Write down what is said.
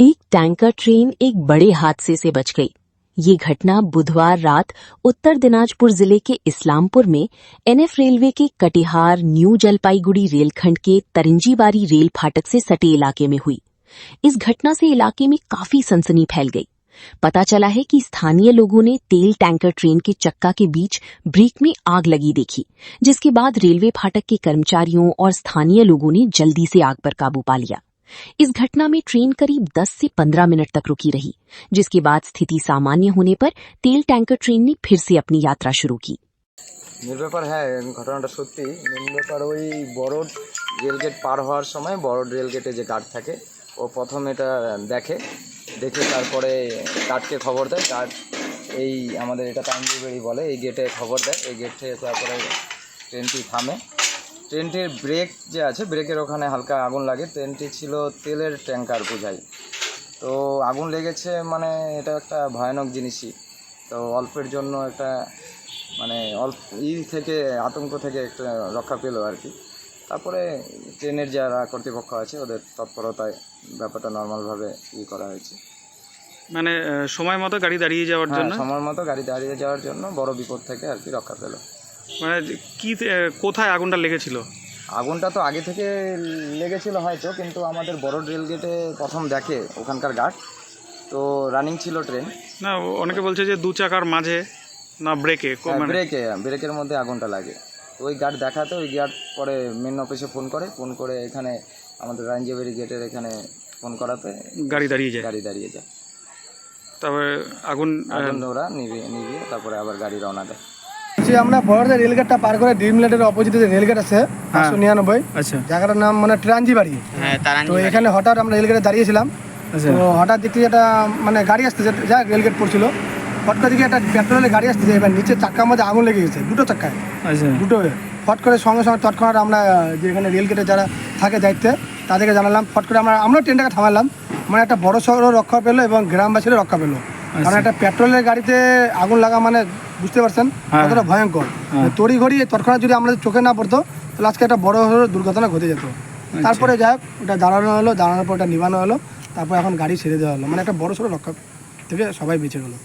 एक tanker train एक बड़े हादसे से बच गई। ये घटना बुधवार रात उत्तर दिनाजपुर जिले के इस्लामपुर में एनएफ रेलवे के कटिहार न्यू जलपाईगुड़ी रेलखंड के तरिंजीबारी रेल फाटक से सटे इलाके में हुई। इस घटना से इलाके में काफी सनसनी फैल गई। पता चला है कि स्थानीय लोगों ने तेल टैंकर ट्रेन के चक्का के बीच ब्रेक में आग लगी देखी, जिसके बाद रेलवे फाटक के कर्मचारियों और स्थानीय लोगों ने जल्दी से आग पर काबू पा लिया। इस घटना में ट्रेन करीब 10 से 15 मिनट तक रुकी रही, जिसके बाद स्थिति सामान्य होने पर तेल टैंकर ट्रेन ने फिर से अपनी यात्रा शुरू की। নির্ব্যাপার হ্যাঁ, ঘটনাটা সত্যি নির্ব্যাপার। ওই বড় রেলগেট পার হওয়ার সময় বড় রেলগেটে যে গার্ড থাকে ও প্রথম এটা দেখে তারপরে গার্ডকে খবর দেয়। গার্ড এই আমাদের এটা তাঞ্জিবাড়ি বলে, এই গেটে খবর দেয়। এই গেট থেকে তারপরে ট্রেনটি থামে। ট্রেনটির ব্রেক যে আছে, ব্রেকের ওখানে হালকা আগুন লাগে। ট্রেনটি ছিল তেলের ট্যাঙ্কার বোঝাই, তো আগুন লেগেছে। মানে এটা একটা ভয়ানক জিনিসই। তো অল্পের জন্য একটা মানে অল্প থেকে আতঙ্ক থেকে একটা রক্ষা পেল আর কি। তারপরে ট্রেনের যারা কর্তৃপক্ষ আছে ওদের তৎপরতায় ব্যাপারটা নর্মালভাবে করা হয়েছে। মানে সময় মতো গাড়ি দাঁড়িয়ে যাওয়ার জন্য, সময় মতো গাড়ি দাঁড়িয়ে যাওয়ার জন্য বড় বিপদ থেকে আর কি রক্ষা পেল। মানে কি কোথায় আগুনটা লেগেছিল? আগুনটা তো আগে থেকে লেগেছিল হয়তো, কিন্তু আমাদের বড় রেলগেটে প্রথম দেখে ওখানকার গার্ড, তো রানিং ছিল ট্রেন। না, অনেকে বলছে যে দু চাকার মাঝে না ব্রেকে, ব্রেকের মধ্যে আগুনটা লাগে। তো ওই গার্ড দেখাতে ওই গার্ড পরে মেন অফিসে ফোন করে এখানে আমাদের রাঞ্জিবাড়ি গেটের এখানে ফোন করাতে গাড়ি দাঁড়িয়ে যায়। তারপরে আগুন ওরা নিভিয়ে তারপরে আবার গাড়ি রওনা দেয়। আমরা বড়দের রেলগেটটা পার করে ড্রিমল্যান্ডের অপোজিটে যে রেলগেট আছে 599, আচ্ছা, জায়গাটার নাম মানে ট্রাঞ্জিবাড়ি। তো এখানে হঠাৎ আমরা রেলগেটে দাঁড়িয়েছিলাম। তো হঠাৎ দেখতে একটা মানে গাড়ি আসতেছে, যা রেলগেট পড়ছিল, ফট করে দিকে একটা পেট্রোলের গাড়ি আসতেছে। এবার নিচে চাক্কার মধ্যে আগুন লেগে গেছে, দুটো চাক্কায়, দুটো। ফট করে সঙ্গে তৎক্ষণাৎ আমরা যে এখানে রেলগেটে যারা থাকে দায়িত্বে তাদেরকে জানালাম। ফট করে আমরা ট্রেনটাকে থামালাম। মানে একটা বড় শহরও রক্ষা পেলো এবং গ্রামবাসীরও রক্ষা পেলো। কারণ একটা পেট্রোলের গাড়িতে আগুন লাগা মানে বুঝতে পারছেন কতটা ভয়ঙ্কর। তড়িঘড়ি তৎক্ষণাৎ যদি আমাদের চোখে না পড়তো তাহলে আজকে একটা বড় দুর্ঘটনা ঘটে যেত। তারপরে যাই হোক, ওটা দাঁড়ানোর পর ওটা নিবানো হলো। তারপর এখন গাড়ি ছেড়ে দেওয়া হলো। মানে একটা বড় সড়ো রক্ষা থেকে সবাই বেঁচে গেলো।